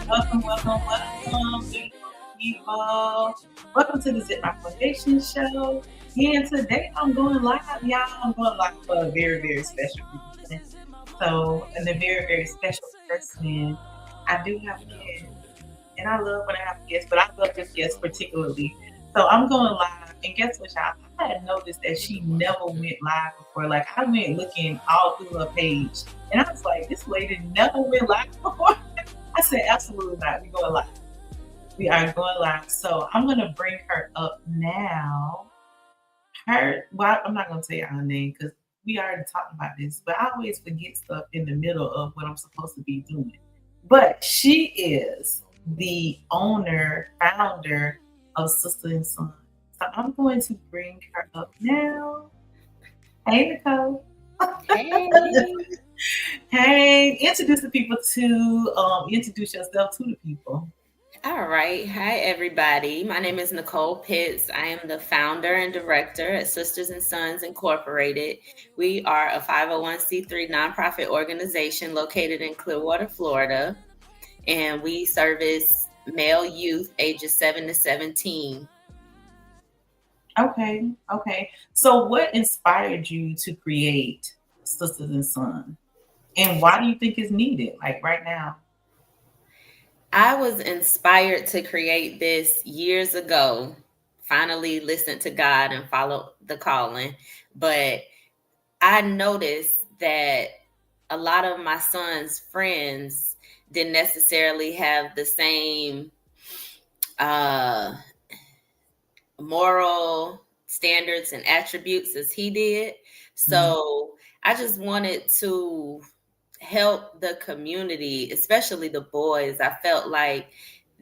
Welcome, beautiful people. Welcome to the Zip My Foundation Show. And today I'm going live, y'all. I'm going live for a very, very special reason. So, and a very, very special person. I do have a guest, and I love when I have a guest, but I love this guest particularly. So I'm going live, and guess what, y'all? I had noticed that she never went live before. Like I went looking all through her page, and I was like, this lady never went live before. I said, absolutely not. We going live. We are going live. So I'm gonna bring her up now. Well, I'm not gonna tell you her name because we already talked about this, but I always forget stuff in the middle of what I'm supposed to be doing. But she is the owner, founder of Sistahs and Sons. So I'm going to bring her up now. Hey, Nicole. Hey. Hey, introduce the people to introduce yourself to the people. All right. Hi, everybody. My name is Nicole Pitts. I am the founder and director at Sistahs and Sons Incorporated. We are a 501c3 nonprofit organization located in Clearwater, Florida, and we service male youth ages 7 to 17. Okay, okay. So, what inspired you to create Sistahs and Sons, and why do you think it's needed? Like right now. I was inspired to create this years ago. Finally, listened to God and followed the calling, but I noticed that a lot of my son's friends didn't necessarily have the same uh, moral standards and attributes as he did. Mhm. So I just wanted to help the community, especially the boys. I felt like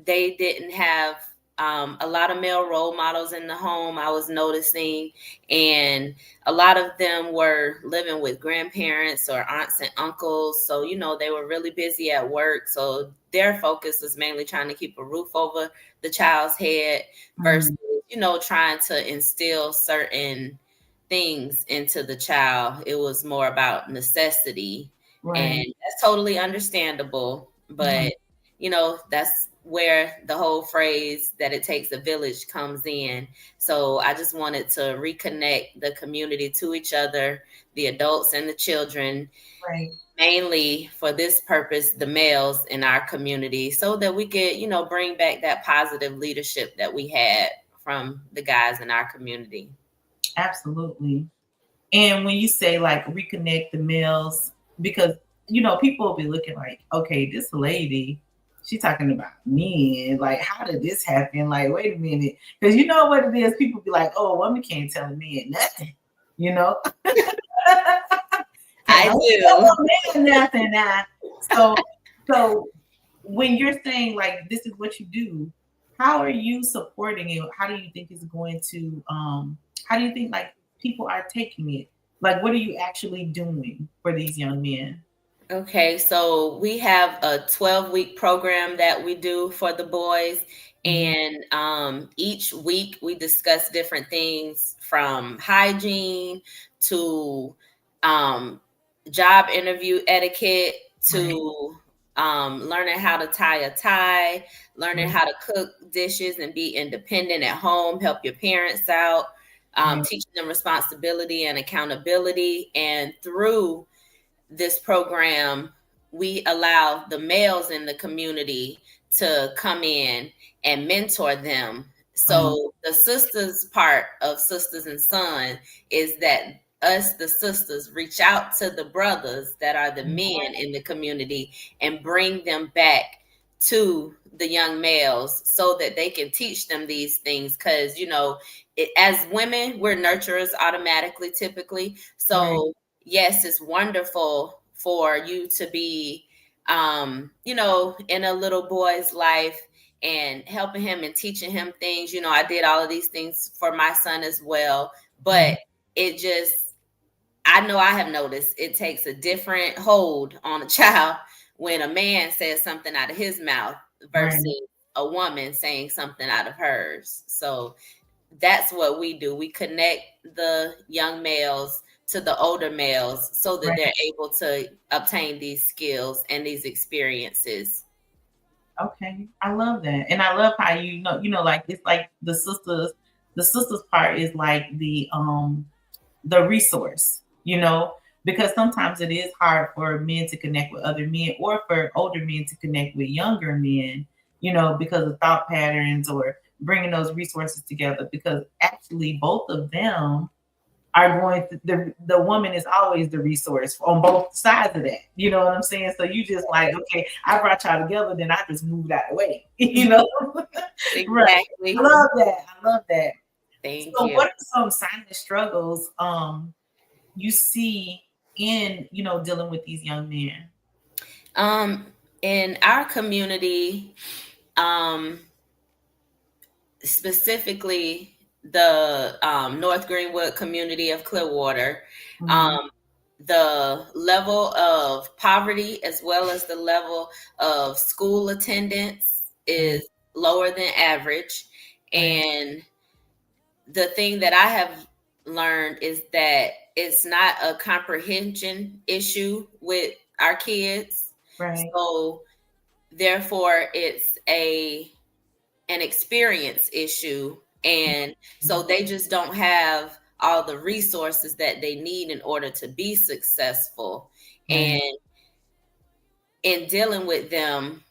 they didn't have a lot of male role models in the home, I was noticing, and a lot of them were living with grandparents or aunts and uncles. So, they were really busy at work. So their focus was mainly trying to keep a roof over the child's head versus, Mhm. trying to instill certain things into the child. It was more about necessity, and Right. that's totally understandable. Right. But that's where the whole phrase that it takes a village comes in. So I just wanted to reconnect the community to each other, the adults and the children, Right. mainly for this purpose, the males in our community, so that we could bring back that positive leadership that we had from the guys in our community. Absolutely. And when you say like reconnect the males, because people will be looking like, okay, this lady, she talking about men. Like, how did this happen? Like, wait a minute, because you know what it is. People be like, oh, woman can't tell a man nothing. You know, I don't do. tell a man nothing now. So, so when you're saying like this is what you do, how are you supporting it? How do you think it's going to how do you think like people are taking it? Like what are you actually doing for these young men? Okay, so we have a 12-week program that we do for the boys. Mhm. And each week we discuss different things from hygiene to um, job interview etiquette Right, to learning how to tie a tie, learning right, how to cook dishes and be independent at home, help your parents out, right. teaching them responsibility and accountability. And through this program, we allow the males in the community to come in and mentor them. Um, So the sisters part of Sistahs and Sons is that us, the sisters, reach out to the brothers that are the men in the community and bring them back to the young males so that they can teach them these things. Because as women, we're nurturers automatically, typically. right, So yes, it's wonderful for you to be, in a little boy's life and helping him and teaching him things. I did all of these things for my son as well, mhm, but it just, I know I have noticed it takes a different hold on a child when a man says something out of his mouth right, versus a woman saying something out of hers. So that's what we do. We connect the young males to the older males so that right. they're able to obtain these skills and these experiences. Okay, I love that, and I love how like it's like the sisters part is like the resource, because sometimes it is hard for men to connect with other men or for older men to connect with younger men, because of thought patterns or bringing those resources together. Because actually, both of them are going to the woman is always the resource on both sides of that. You know what I'm saying? So you just like, okay, I brought y'all together, then I just moved out of the way. Right. I Exactly. love that. I love that. Thank So you. what are some silent struggles you see in, dealing with these young men? Um, in our community, um, specifically the North Greenwood community of Clearwater, Mhm. um, the level of poverty as well as the level of school attendance Right, is lower than average. right, And the thing that I have learned is that it's not a comprehension issue with our kids. right, So therefore it's an experience issue, and so mhm, they just don't have all the resources that they need in order to be successful. right, And in dealing with them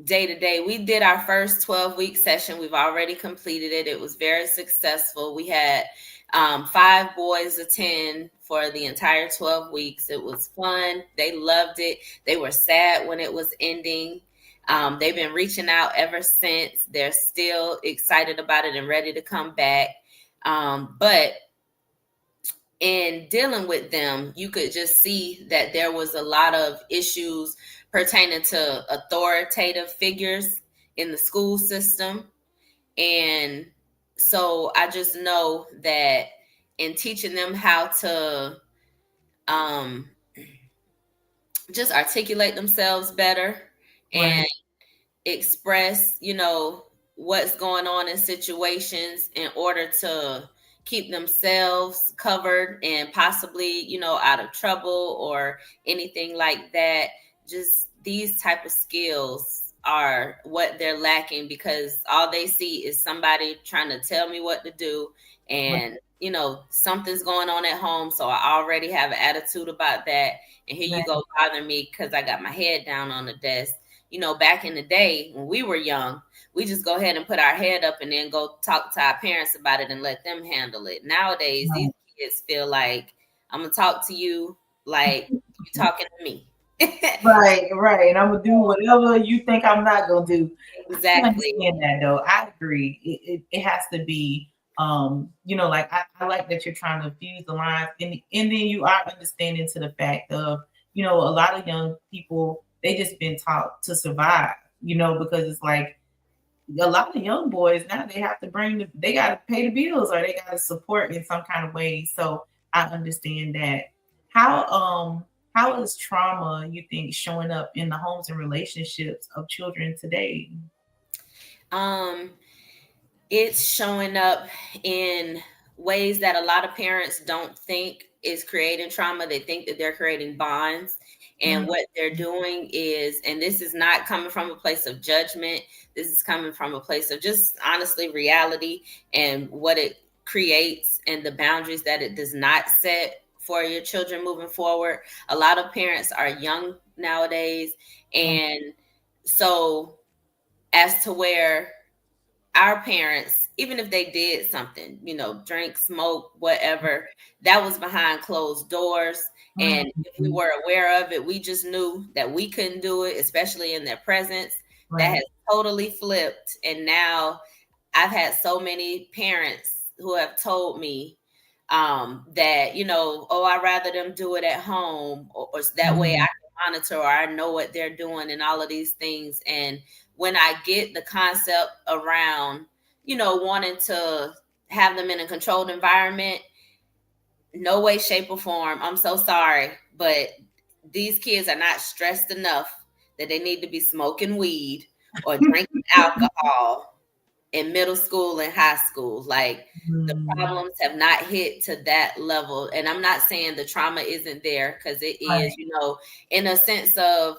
day to day, we did our first 12-week session. We've already completed it. It was very successful. We had 5 boys attend for the entire 12 weeks. It was fun. They loved it. They were sad when it was ending. They've been reaching out ever since. They're still excited about it and ready to come back. But in dealing with them, you could just see that there was a lot of issues pertaining to authoritative figures in the school system. And so I just know that in teaching them how to um, just articulate themselves better and right, express, what's going on in situations in order to keep themselves covered and possibly, out of trouble or anything like that. Just these type of skills are what they're lacking because all they see is somebody trying to tell me what to do, right, and something's going on at home, so I already have an attitude about that, and here you right. go bother me because I got my head down on the desk. Back in the day when we were young, we just go ahead and put our head up and then go talk to our parents about it and let them handle it. Nowadays, these kids feel like I'm gonna talk to you like you talking to me. Right, right. And I'm gonna do whatever you think I'm not gonna do. I can Exactly. understand that though. I agree. It has to be like I like that you're trying to fuse the lines and then you are understanding to the fact of, a lot of young people, they just been taught to survive, because it's like a lot of young boys now they have to they got to pay the bills or they got to support in some kind of way. So I understand that. How is trauma, you think, showing up in the homes and relationships of children today? Um, it's showing up in ways that a lot of parents don't think is creating trauma. They think that they're creating bonds. And Mm, what they're doing is, and this is not coming from a place of judgment, this is coming from a place of just honestly reality and what it creates and the boundaries that it does not set for your children moving forward. A lot of parents are young nowadays. right, And so, as to where our parents, even if they did something, drink, smoke, whatever, that was behind closed doors. mm, And if we were aware of it, we just knew that we couldn't do it, especially in their presence. That right, has totally flipped. And now I've had so many parents who have told me that, oh, I'd rather them do it at home, or that way I mm, can monitor or I know what they're doing and all of these things. And when I get the concept around, wanting to have them in a controlled environment, no way, shape, or form. I'm so sorry, but these kids are not stressed enough that they need to be smoking weed or drinking alcohol in middle school and high school. Like, the mm, problems have not hit to that level. And I'm not saying the trauma isn't there, because it right, is, in a sense of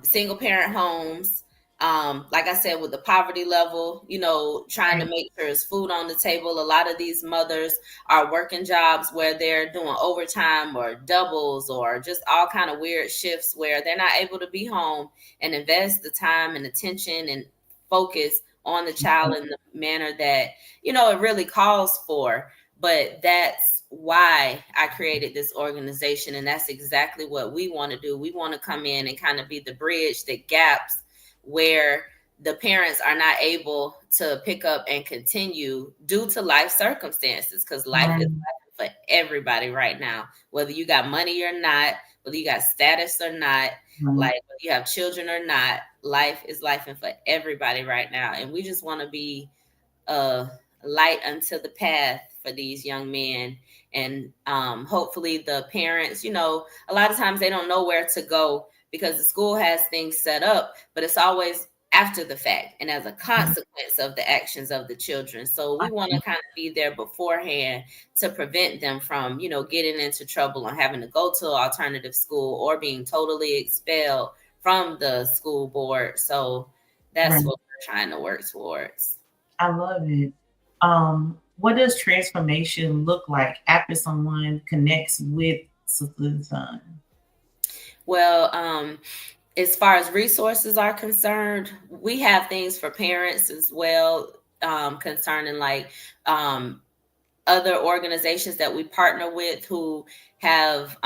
single parent homes. Like I said, with the poverty level, trying to Right. make sure there's food on the table. A lot of these mothers are working jobs where they're doing overtime or doubles or just all kind of weird shifts where they're not able to be home and invest the time and attention and focus on the child in the manner that, it really calls for. But that's why I created this organization. And that's exactly what we want to do. We want to come in and kind of be the bridge that gaps where the parents are not able to pick up and continue due to life circumstances, because life is Right. life for everybody right now, whether you got money or not, whether you got status or not, Right. like whether you have children or not. Life is life and for everybody right now, and we just want to be a light unto the path for these young men. And hopefully the parents, a lot of times they don't know where to go because the school has things set up, but it's always after the fact and as a consequence of the actions of the children. So we want to kind of be there beforehand to prevent them from, getting into trouble and having to go to an alternative school or being totally expelled from the school board. So that's Right. what we're trying to work towards. I love it. What does transformation look like after someone connects with Sisters and Sons? Well, as far as resources are concerned, we have things for parents as well, concerning like other organizations that we partner with who have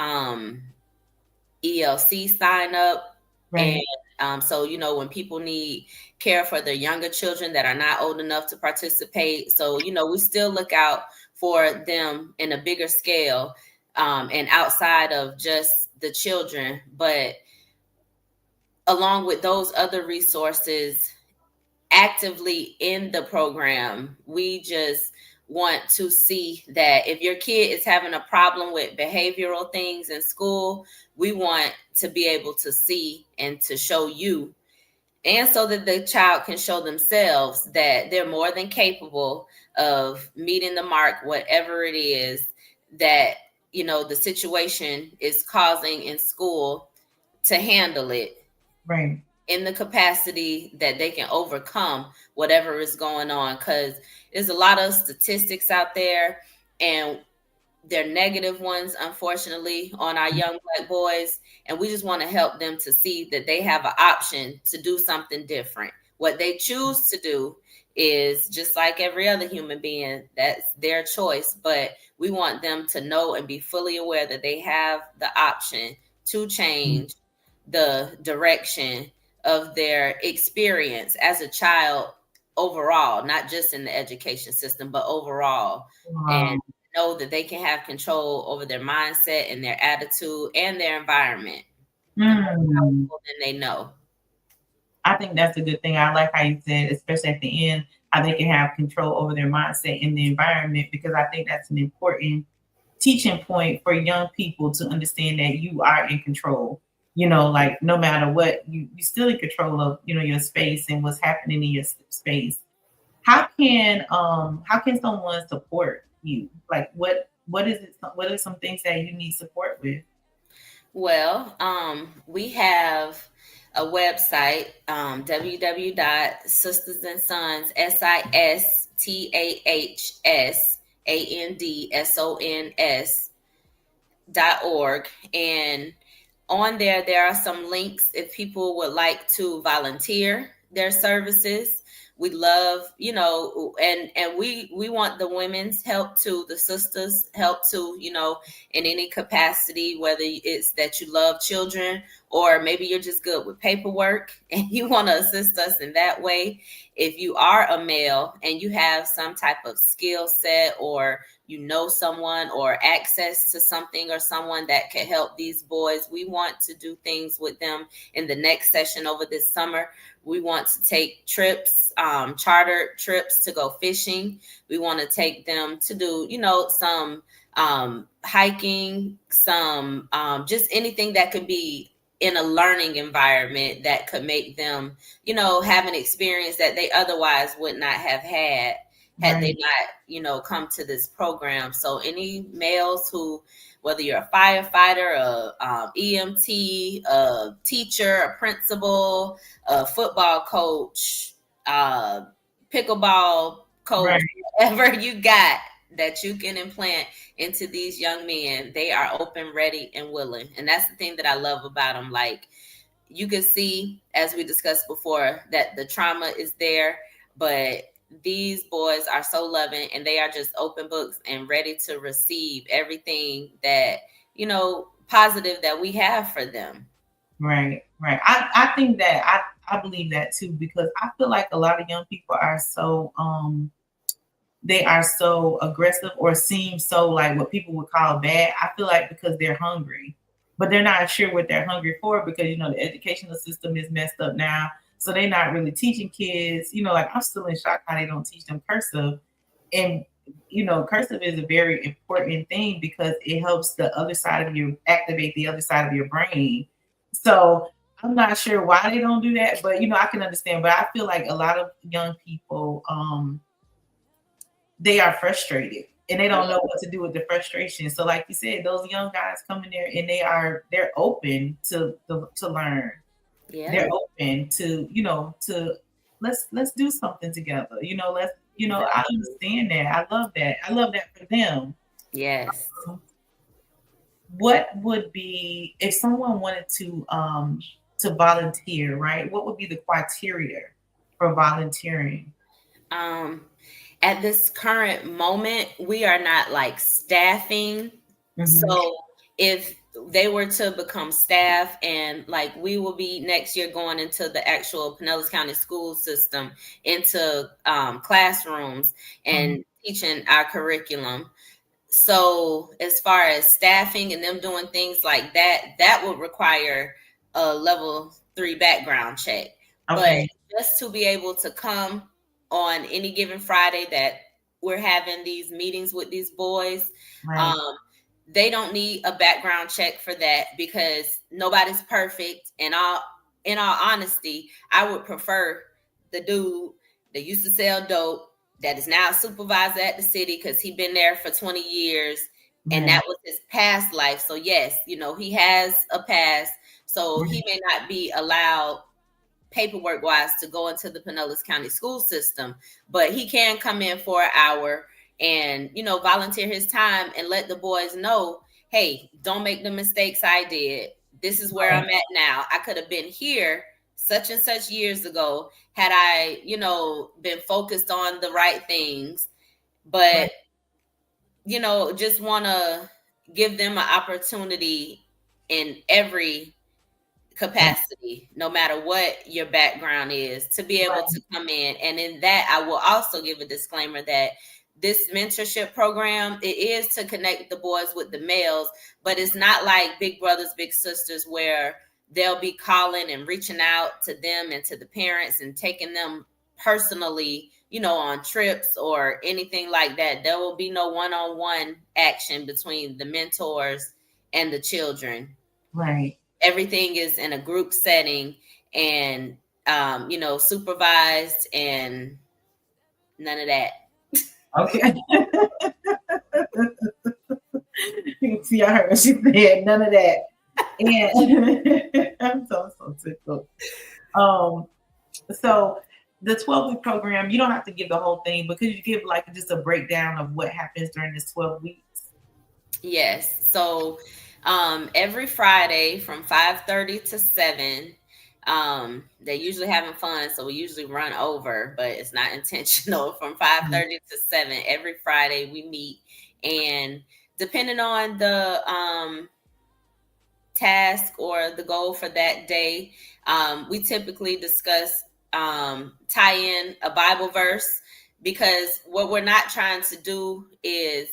ELC sign up. And Right. so, when people need care for their younger children that are not old enough to participate. So, we still look out for them in a bigger scale, and outside of just the children. But along with those other resources, actively in the program, we just want to see that if your kid is having a problem with behavioral things in school, we want to be able to see and to show you, and so that the child can show themselves that they're more than capable of meeting the mark, whatever it is that, the situation is causing in school, to handle it Right. in the capacity that they can overcome whatever is going on. Because there's a lot of statistics out there, and they're negative ones, unfortunately, on our young Black boys. And we just want to help them to see that they have an option to do something different. What they choose to do is just like every other human being, that's their choice. But we want them to know and be fully aware that they have the option to change the direction of their experience as a child overall, not just in the education system, but overall. And Wow. know that they can have control over their mindset and their attitude and their environment. The more Mm. powerful than they know. I think that's a good thing. I like how you said, especially at the end, how they can have control over their mindset and the environment, because I think that's an important teaching point for young people to understand that you are in control. Like no matter what, you still in control of your space and what's happening in your space. How can someone support you? Like what is it? What are some things that you need support with? Well, we have a website, www.sistahsandsons, sistahsandsons.org. And on there are some links if people would like to volunteer their services. We love, and we want the women's help too, the sisters help too, in any capacity, whether it's that you love children or maybe you're just good with paperwork and you want to assist us in that way. If you are a male and you have some type of skill set, or someone or access to something or someone that can help these boys, we want to do things with them in the next session over this summer. We want to take trips, chartered trips to go fishing. We want to take them to do, some hiking, some just anything that could be in a learning environment that could make them, have an experience that they otherwise would not have had. had they Right. not, come to this program. So any males who, whether you're a firefighter, a EMT, a teacher, a principal, a football coach, pickleball coach, Right. whatever you got that you can implant into these young men, they are open, ready, and willing. And that's the thing that I love about them. Like, you can see, as we discussed before, that the trauma is there, but these boys are so loving, and they are just open books and ready to receive everything that, positive that we have for them. Right. Right. I think that I believe that too, because I feel like a lot of young people are so they are so aggressive or seem so like what people would call bad. I feel like because they're hungry, but they're not sure what they're hungry for, because the educational system is messed up now. So they're not really teaching kids. Like, I'm still in shock how they don't teach them cursive. And cursive is a very important thing because it helps the other side of you activate the other side of your brain. So I'm not sure why they don't do that, but I can understand. But I feel like a lot of young people, they are frustrated and they don't know what to do with the frustration. So, like you said, those young guys come in there and they're open to learn. Yeah, They're open to let's do something together. Let's I exactly. understand that. I love that. I love that for them. Yes. What would be if someone wanted to volunteer, right? What would be the criteria for volunteering? Um, at this current moment, we are not like staffing. Hmm. So if they were to become staff, and like we will be next year going into the actual Pinellas County school system, into classrooms Hmm. and teaching our curriculum. So as far as staffing and them doing things like that, that would require a level 3 background check. But Okay. just to be able to come on any given Friday that we're having these meetings with these boys, Right. um, they don't need a background check for that, because nobody's perfect. And in all honesty, I would prefer the dude that used to sell dope, that is now a supervisor at the city, because he been there for 20 years and Right. that was his past life. So yes, he has a past. So he Right. may not be allowed paperwork wise to go into the Pinellas County school system, but he can come in for an hour and volunteer his time and let the boys know, hey, don't make the mistakes I did. This is where I'm Right. at now. I could have been here such and such years ago had I been focused on the right things. Right. But just want to give them an opportunity in every Right. capacity, no matter what your background is, to be able Right. to come in. And in that, I will also give a disclaimer that this mentorship program, it is to connect the boys with the males, but it's not like Big Brothers Big Sisters, where they'll be calling and reaching out to them and to the parents and taking them personally, on trips or anything like that. There will be no one-on-one action between the mentors and the children. Right. Everything is in a group setting, and supervised, and none of that. Okay. See, I heard what she said. None of that. And I'm so tickled. Um, so the 12-week program, you don't have to give the whole thing, but could you give like just a breakdown of what happens during this 12 weeks? Yes. So every Friday from 5:30 to 7, they're usually having fun, so we usually run over, but it's not intentional. From Right. 5:30 to 7 every Friday we meet, and depending on the task or the goal for that day, we typically discuss, tie in a Bible verse, because what we're not trying to do is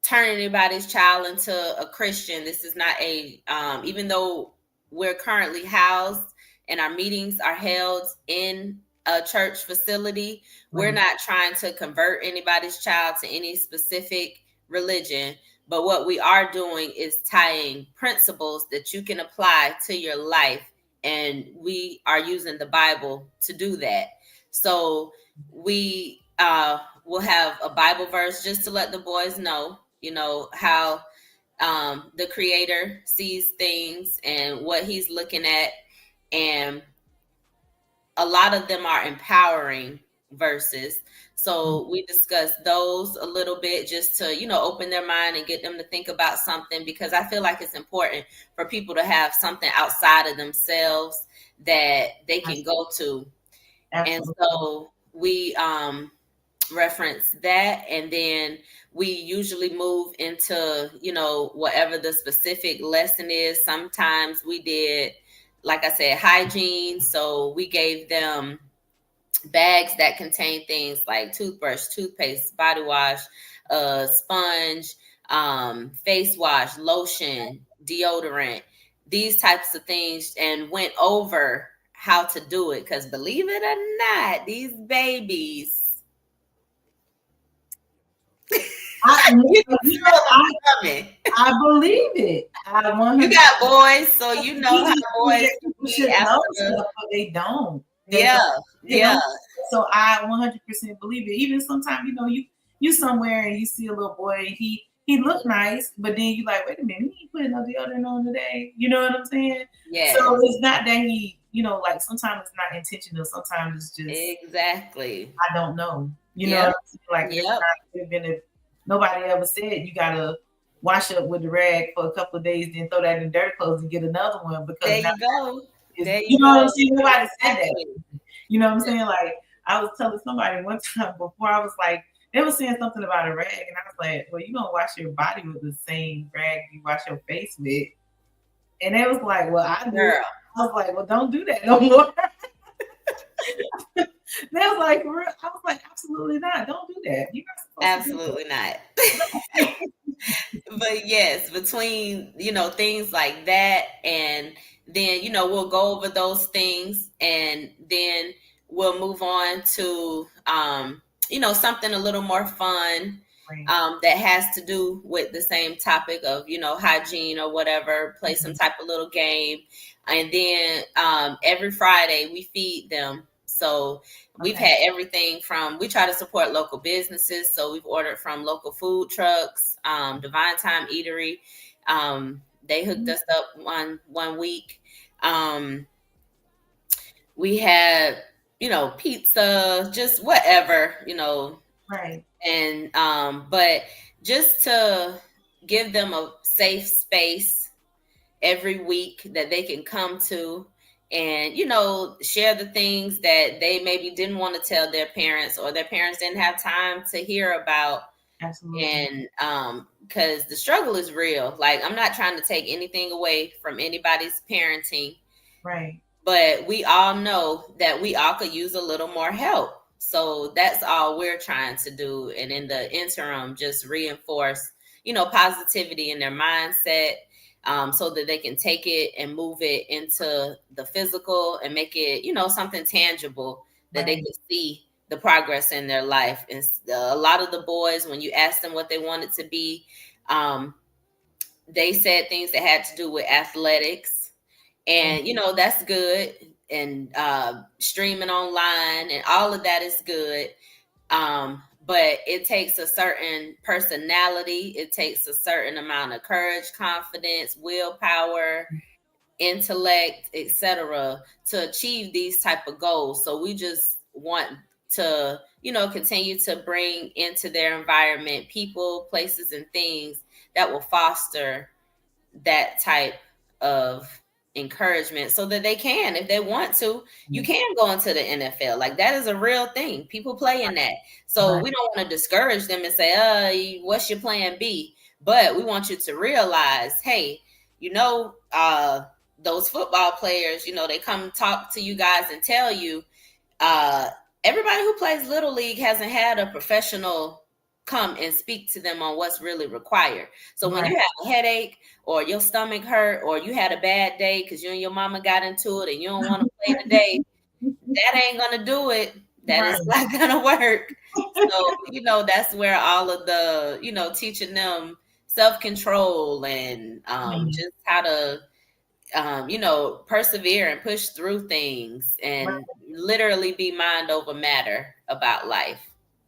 turn anybody's child into a Christian. This is not even though we're currently housed and our meetings are held in a church facility, we're Right. not trying to convert anybody's child to any specific religion. But what we are doing is tying principles that you can apply to your life. And we are using the Bible to do that. So we we'll have a Bible verse just to let the boys know, how the creator sees things and what he's looking at. And a lot of them are empowering verses. So we discussed those a little bit just to, open their mind and get them to think about something, because I feel like it's important for people to have something outside of themselves that they can go to. And Absolutely. so we reference that, and then we usually move into, whatever the specific lesson is. Sometimes we did, like I said, hygiene. So we gave them bags that contain things like toothbrush, toothpaste, body wash, sponge, face wash, lotion, deodorant, these types of things, and went over how to do it. Because believe it or not, these babies, I, you you smell know, them coming. I believe it. I You 100. got boys, so you know how People boys that can people be should know after. stuff, but they don't. They Yeah, don't. They yeah, don't. So I 100% believe it. Even sometimes, you somewhere and you see a little boy, he look nice, but then you like, wait a minute, he ain't putting no deodorant on today. You know what I'm saying? So yes, it's not that he, like sometimes it's not intentional. Sometimes it's just exactly. I don't know. You know what Yep, I'm saying? Like it's yep. not even if nobody ever said you gotta wash up with the rag for a couple of days, then throw that in dirty clothes and get another one because There now you go. is There you you know what I'm go. saying? Nobody said that. Exactly. You know what I'm saying? Like I was telling somebody one time before, I was like, they were saying something about a rag, and I was like, well, you don't wash your body with the same rag you wash your face with. And they was like, well, I do. Girl, I was like, well, don't do that no more. They was like, for real? I was like, absolutely not. Don't do that. You're not supposed to do absolutely not. that. But yes, between, things like that, and then, we'll go over those things, and then we'll move on to, something a little more fun, Right. that has to do with the same topic of, hygiene or whatever, play some Mhm. type of little game. And then every Friday we feed them. So we've Okay. had everything from, we try to support local businesses. So we've ordered from local food trucks, Divine Time Eatery. They hooked us up one week. Um, we had, pizza, just whatever, Right. and but just to give them a safe space every week that they can come to, and share the things that they maybe didn't want to tell their parents, or their parents didn't have time to hear about. Absolutely. And because the struggle is real. Like, I'm not trying to take anything away from anybody's parenting, Right. but we all know that we all could use a little more help. So that's all we're trying to do. And in the interim, just reinforce, positivity in their mindset, so that they can take it and move it into the physical and make it, something tangible that they Right. can see the progress in their life. And a lot of the boys, when you ask them what they wanted to be, um, they said things that had to do with athletics, Mm. and that's good, and streaming online and all of that is good, but it takes a certain personality, it takes a certain amount of courage, confidence, willpower, intellect, etc., to achieve these type of goals. So we just want to continue to bring into their environment people, places, and things that will foster that type of encouragement, so that they can, if they want to, you Yes. can go into the NFL. Like, that is a real thing. People play in that. So Right. we don't want to discourage them and say, what's your plan B? But we want you to realize, hey, those football players, they come talk to you guys and tell you, uh, everybody who plays little league hasn't had a professional come and speak to them on what's really required. So when Right. you have a headache, or your stomach hurt, or you had a bad day because you and your mama got into it and you don't want to play today, that ain't gonna do it. That is Right. not gonna work. So that's where all of the teaching them self-control, and Mhm. just how to persevere and push through things, Right. and literally be mind over matter about life.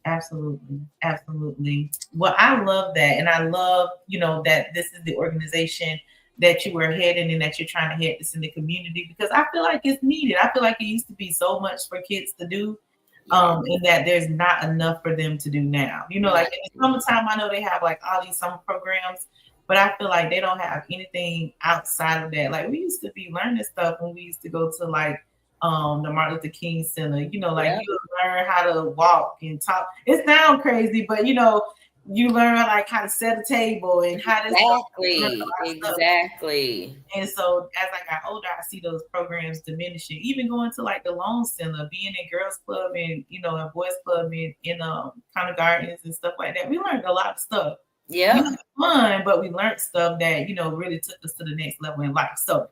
Absolutely. Absolutely. Well, I love that. And I love, that this is the organization that you are heading and that you're trying to head this in the community because I feel like it's needed. I feel like it used to be so much for kids to do, Yeah. and that there's not enough for them to do now. Like Right. in the summertime, I know they have like all these summer programs, but I feel like they don't have anything outside of that. Like we used to be learning stuff when we used to go to like the Martin Luther King Center. Like Yep. you learn how to walk and talk. It sounds crazy, but you learn like how to set a table and how this stuff. You learn a Exactly. lot of stuff. Exactly. And so as I got older, I see those programs diminishing. Even going to like the Loan Center, being in girls club and and boys club in kind of gardens and stuff like that. We learned a lot of stuff. We Yep. had fun, but we learned stuff that really took us to the next level in life. So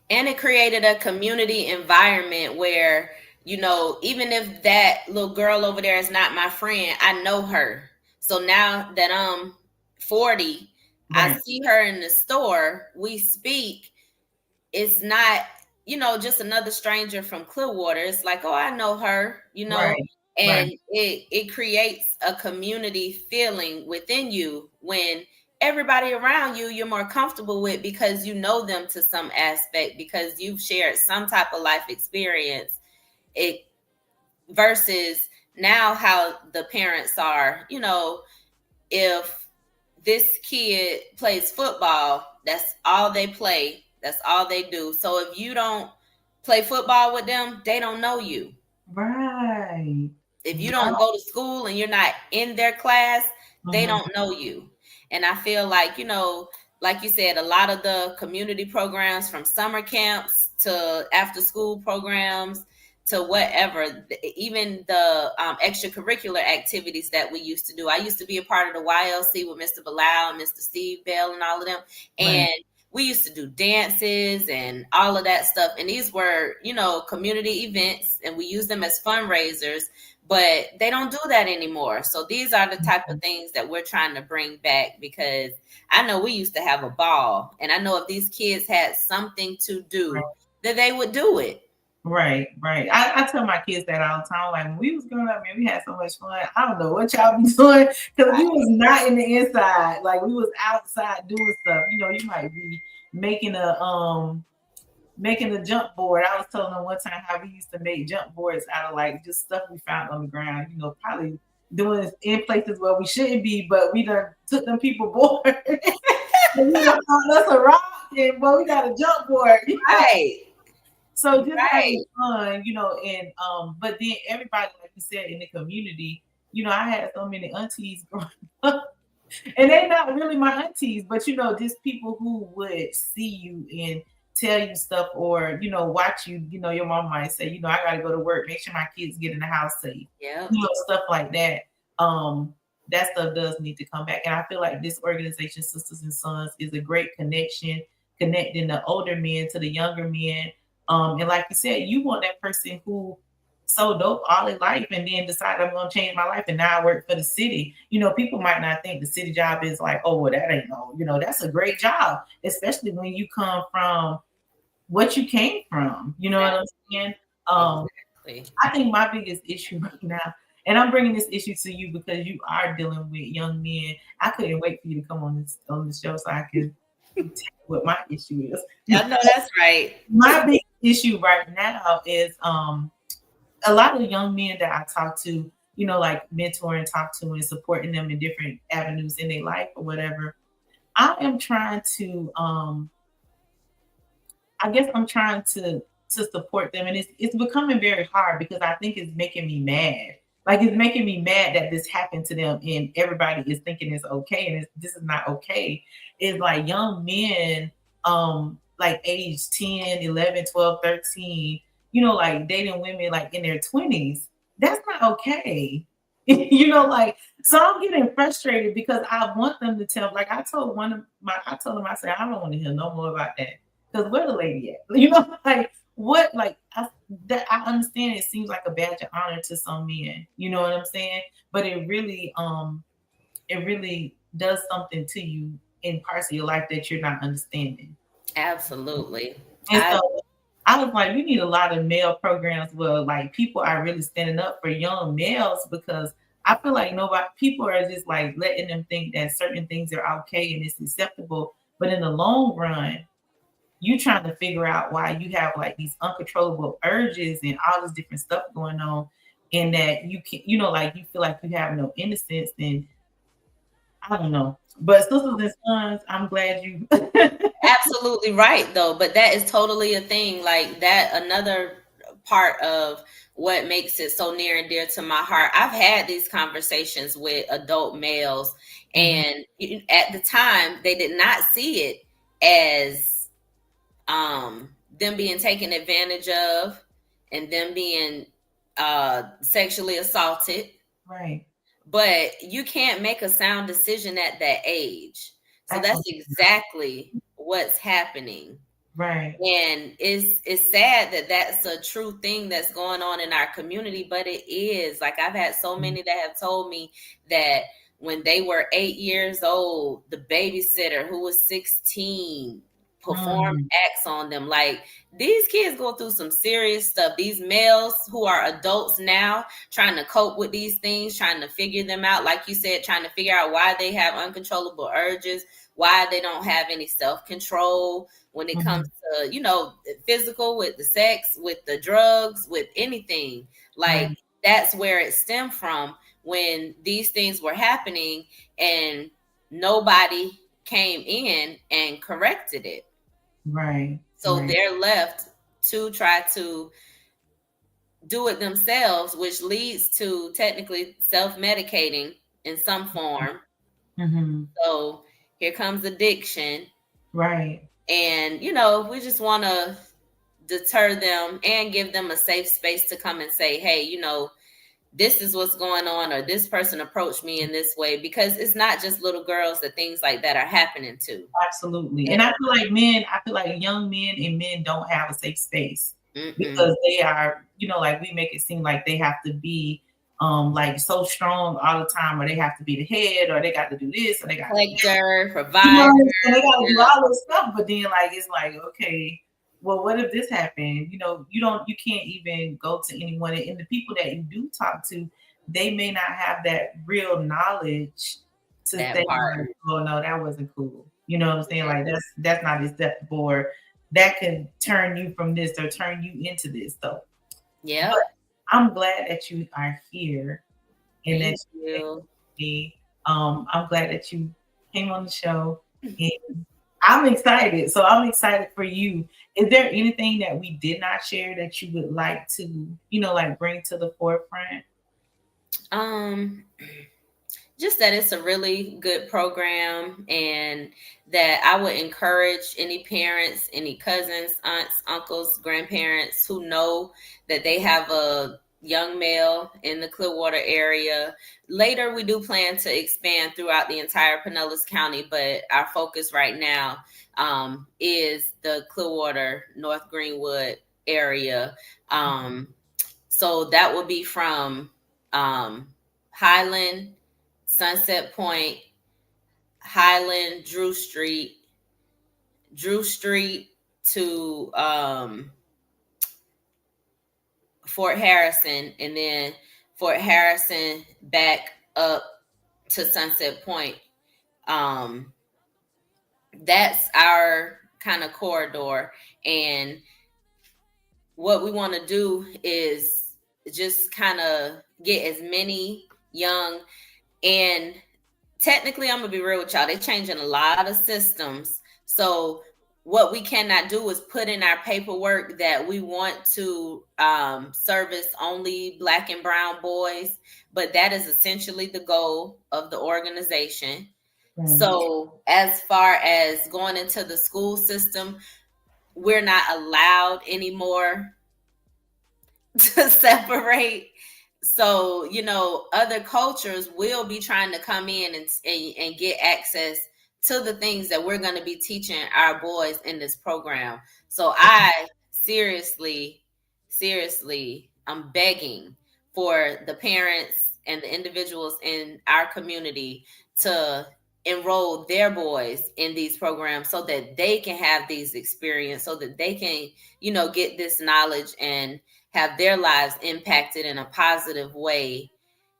And it created a community environment where, even if that little girl over there is not my friend, I know her. So now that I'm 40, I right, see her in the store, we speak. It's not, just another stranger from Clearwater. It's like, oh, I know her, right, right, and it creates a community feeling within you when everybody around you you're more comfortable with because you know them to some aspect because you've shared some type of life experience. It versus now how the parents are, if this kid plays football, that's all they play, that's all they do. So if you don't play football with them, they don't know you. right, If you don't right. go to school and you're not in their class, they Mhm. don't know you. And I feel like, like you said, a lot of the community programs from summer camps to after school programs to whatever, even the extracurricular activities that we used to do. I used to be a part of the YLC with Mr. Bilal and Mr. Steve Bell and all of them. Right. And we used to do dances and all of that stuff. And these were, community events, and we use them as fundraisers, but they don't do that anymore. So these are the type of Mhm. things that we're trying to bring back because I know we used to have a ball, and I know if these kids had something to do, that they would do it. Right, right. I tell my kids that all the time. Like when we was growing up, man, we had so much fun. I don't know what y'all be doing because we was not in the inside. Like we was outside doing stuff. You might be making a jump board. I was telling them one time how we used to make jump boards out of like just stuff we found on the ground. Probably doing this in places where we shouldn't be, but we done took them people board. And we done thought that's a rock, and well, we got a jump board. Right. So just having Right. fun, and but then everybody, like you said, in the community, I had so many aunties growing up, and they're not really my aunties, but just people who would see you and tell you stuff, or watch you. Your mom might say, I got to go to work, make sure my kids get in the house safe, Yep. stuff like that. Um, that stuff does need to come back, and I feel like this organization, Sisters and Sons, is a great connection, connecting the older men to the younger men. And like you said, you want that person who so dope all their life and then decide I'm gonna change my life and now I work for the city. People might not think the city job is like, oh well, that ain't no, that's a great job, especially when you come from what you came from. You know what I'm saying? Um, Exactly. I think my biggest issue right now, and I'm bringing this issue to you because you are dealing with young men. I couldn't wait for you to come on the show so I could tell you what my issue is. I know that's right. My big issue right now is a lot of young men that I talk to, like mentor and talk to and supporting them in different avenues in their life or whatever. I am trying to I guess I'm trying to support them, and it's becoming very hard because I think it's making me mad. Like it's making me mad that this happened to them, and everybody is thinking it's okay, and this is not okay. It's like young men, like age 10, 11, 12, 13, like dating women like in their 20s. That's not okay. Like so I'm getting frustrated because I want them to tell. Like I told them, I said, I don't want to hear no more about that. Because where the lady at? Like what? Like that. I understand it seems like a badge of honor to some men. You know what I'm saying? But it really does something to you in parts of your life that you're not understanding. Absolutely. And so I was like, we need a lot of male programs where like people are really standing up for young males because I feel like nobody, people are just like letting them think that certain things are okay and it's acceptable. But in the long run, you trying to figure out why you have like these uncontrollable urges and all this different stuff going on, and that you can, like you feel like you have no innocence. And I don't know. But Sisters and Sons, I'm glad you. Absolutely right, though. But that is totally a thing. Like that, another part of what makes it so near and dear to my heart. I've had these conversations with adult males, Mhm. and at the time, they did not see it as them being taken advantage of and them being sexually assaulted. Right. But you can't make a sound decision at that age. So that's Absolutely. exactly what's happening. Right. And it's sad that that's a true thing that's going on in our community, but it is. Like I've had so many that have told me that when they were 8 years old, the babysitter who was 16 performed Mm. acts on them. Like these kids go through some serious stuff. These males who are adults now trying to cope with these things, trying to figure them out, like you said, trying to figure out why they have uncontrollable urges, why they don't have any self-control when it comes Mhm. to, physical, with the sex, with the drugs, with anything. Like Right. that's where it stemmed from when these things were happening and nobody came in and corrected it. Right. So Right. they're left to try to do it themselves, which leads to technically self-medicating in some form. Mhm. So here comes addiction. Right. And, we just want to deter them and give them a safe space to come and say, hey, this is what's going on, or this person approached me in this way, because it's not just little girls that things like that are happening to. Absolutely. And I feel like young men and men don't have a safe space Mm-mm. because they are, like we make it seem like they have to be like so strong all the time, or they have to be the head, or they got to do this, or they got to do that. Protector, You know provider. what I'm saying? They got to do Yeah. all this stuff, but then like it's like, okay, well, what if this happened? You can't even go to anyone, and the people that you do talk to, they may not have that real knowledge to say, That part. like, oh no, that wasn't cool. You know what I'm saying? Yeah. Like that's not acceptable, or that can turn you from this or turn you into this. So, Yep. but I'm glad that you are here and that Thank you. me. I'm glad that you came on the show, and I'm excited. So I'm excited for you. Is there anything that we did not share that you would like to, like bring to the forefront? Um, just that it's a really good program, and that I would encourage any parents, any cousins, aunts, uncles, grandparents who know that they have a young male in the Clearwater area. Later, we do plan to expand throughout the entire Pinellas County, but our focus right now is the Clearwater, North Greenwood area. So that would be from Highland, Sunset Point, Highland, Drew Street to Fort Harrison, and then Fort Harrison back up to Sunset Point. Um, that's our kind of corridor. And what we want to do is just kind of get as many young, and technically, I'm gonna be real with y'all, they changing a lot of systems. So what we cannot do is put in our paperwork that we want to service only Black and brown boys, but that is essentially the goal of the organization. Right. So as far as going into the school system, we're not allowed anymore to separate. So, other cultures will be trying to come in and get access to the things that we're going to be teaching our boys in this program. So I seriously, I'm begging for the parents and the individuals in our community to enroll their boys in these programs so that they can have these experiences, so that they can, get this knowledge and have their lives impacted in a positive way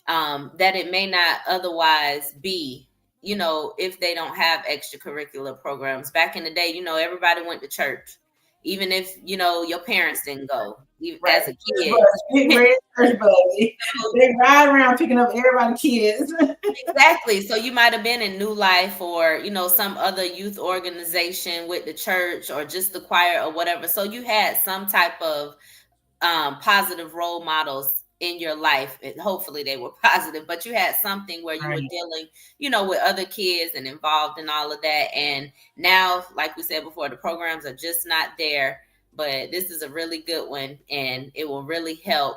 that it may not otherwise be, if they don't have extracurricular programs. Back in the day, everybody went to church, even if, your parents didn't go, Right. as a Church kid. bus, big red church bus. They ride around picking up everybody's kids. Exactly. So you might have been in New Life or, some other youth organization with the church or just the choir or whatever. So you had some type of positive role models in your life. And hopefully they were positive, but you had something where you were Right. dealing, with other kids and involved in all of that. And now, like we said before, the programs are just not there. But this is a really good one, and it will really help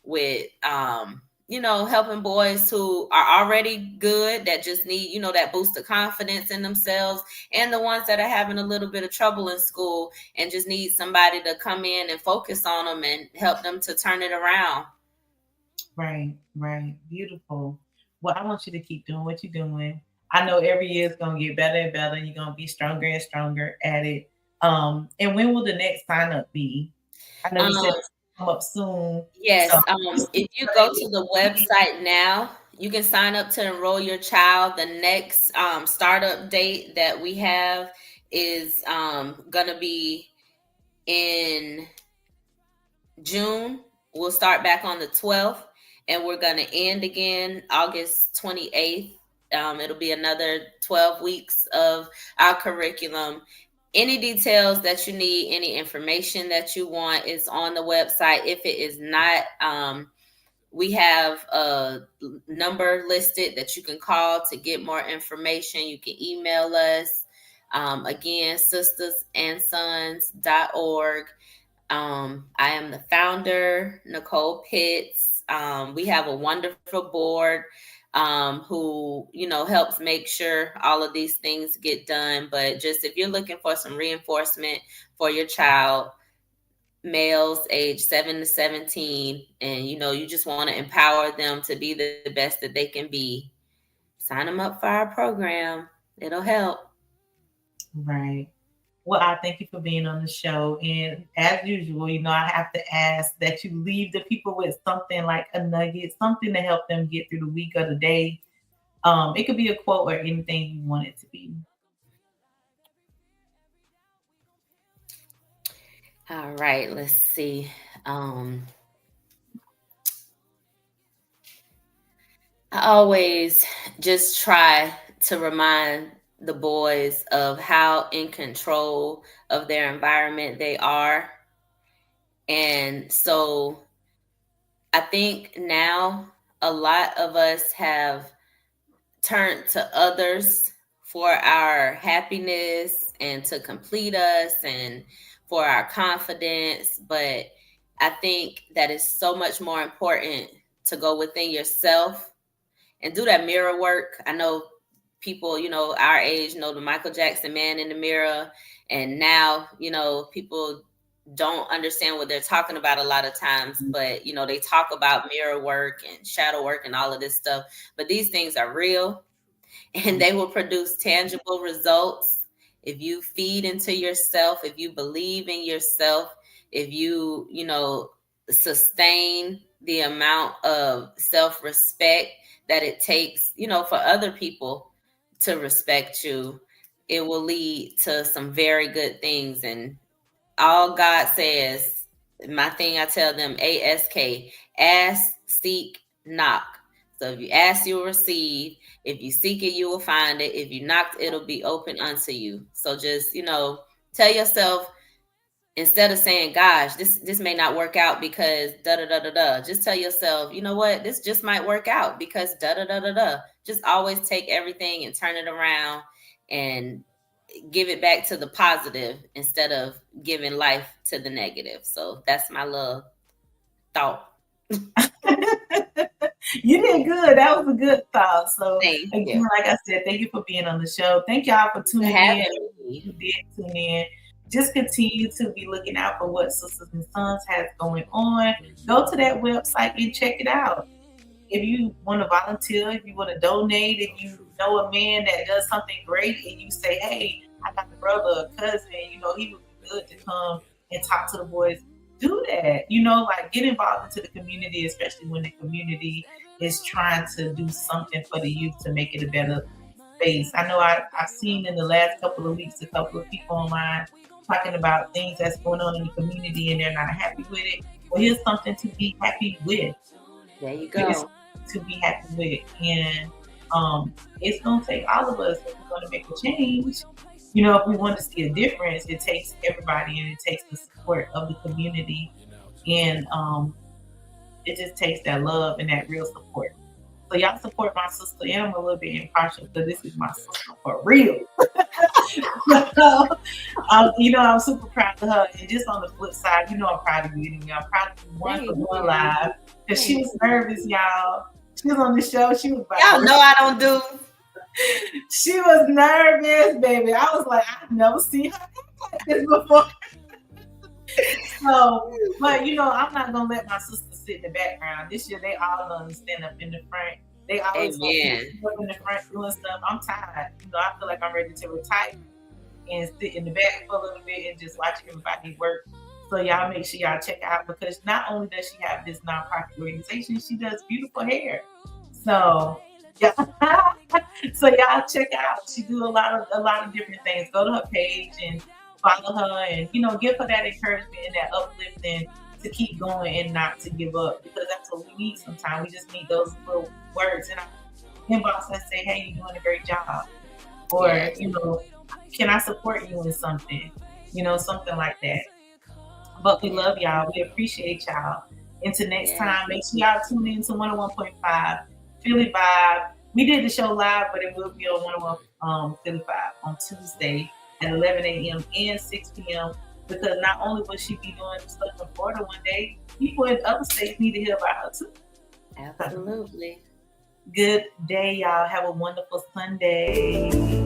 with helping boys who are already good, that just need, that boost of confidence in themselves, and the ones that are having a little bit of trouble in school and just need somebody to come in and focus on them and help them to turn it around. Right, right. Beautiful. Well, I want you to keep doing what you're doing. I know every year it's gonna get better and better. You're gonna be stronger and stronger at it. And when will the next sign up be? I know you said Um, it's come up soon. So yes, if you go to the website now, you can sign up to enroll your child. The next startup date that we have is gonna be in June. We'll start back on the 12th, and we're going to end again August 28th. It'll be another 12 weeks of our curriculum. Any details that you need, any information that you want is on the website. If it is not, we have a number listed that you can call to get more information. You can email us. Again, sistahsandsons.org. I am the founder, Nicole Pitts. We have a wonderful board who, helps make sure all of these things get done. But just if you're looking for some reinforcement for your child, males age 7 to 17, and, you just want to empower them to be the best that they can be, sign them up for our program. It'll help. right. Well, I thank you for being on the show. And as usual, I have to ask that you leave the people with something like a nugget, something to help them get through the week or the day. It could be a quote or anything you want it to be. All right, let's see. Um, I always just try to remind the boys of how in control of their environment they are. And so I think now a lot of us have turned to others for our happiness and to complete us and for our confidence. But I think that is so much more important to go within yourself and do that mirror work. I know people, our age know the Michael Jackson Man in the Mirror. And now, people don't understand what they're talking about a lot of times, but, they talk about mirror work and shadow work and all of this stuff. But these things are real, and they will produce tangible results if you feed into yourself, if you believe in yourself, if you sustain the amount of self-respect that it takes, for other people to respect you. It will lead to some very good things. And all God says, my thing I tell them, ask, seek, knock. So if you ask, you'll receive. If you seek it, you will find it. If you knock, it'll be open unto you. So just, tell yourself, instead of saying, gosh, this may not work out because da da da da da, just tell yourself, you know what, this just might work out because da da da da da. Just always take everything and turn it around and give it back to the positive instead of giving life to the negative. So that's my little thought. You did good. That was a good thought. So Thank again, you like I said, thank you for being on the show. Thank y'all for for tuning in. having Who me. did tune in? Just continue to be looking out for what Sistahs and Sons has going on. Go to that website and check it out. If you want to volunteer, if you want to donate, if you know a man that does something great and you say, hey, I got a brother or cousin, he would be good to come and talk to the boys, do that. Like get involved into the community, especially when the community is trying to do something for the youth to make it a better space. I know I've seen in the last couple of weeks a couple of people online talking about things that's going on in the community and they're not happy with it. Well, here's something to be happy with. There you Here's go. to be happy with. And it's going to take all of us if we're going to make a change. You know, if we want to see a difference, it takes everybody and it takes the support of the community. And it just takes that love and that real support. So y'all support my sister, and I'm a little bit impartial because this is my sister for real. So, you know, I'm super proud of her. And just on the flip side, you know, I'm proud of you. I'm proud of you one for one live because she was nervous, y'all. She was on the show. She was about Y'all know I don't do. She was nervous, baby. I was like, I've never seen her like this before. So, but you know, I'm not gonna let my sister sit in the background. This year, they all gonna stand up in the front. They always gonna be in the front doing stuff. I'm tired. You know, I feel like I'm ready to retire and sit in the back for a little bit and just watch everybody work. So y'all make sure y'all check out because not only does she have this nonprofit organization, she does beautiful hair. So yeah, so y'all check out. She do a lot of different things. Go to her page and follow her, and you know, give her that encouragement and that uplifting to keep going and not to give up because that's what we need sometimes. We just need those little words in our inbox that say, hey, you're doing a great job. Or, you know, can I support you in something? You know, something like that. But we love y'all. We appreciate y'all. Until next time, make sure y'all tune in to 101.5 Philly Vibe. We did the show live, but it will be on 101 Philly Vibe on Tuesday at 11 a.m. and 6 p.m. Because not only will she be doing stuff in Florida one day, people in other states need to hear about her too. Absolutely. Good day, y'all. Have a wonderful Sunday.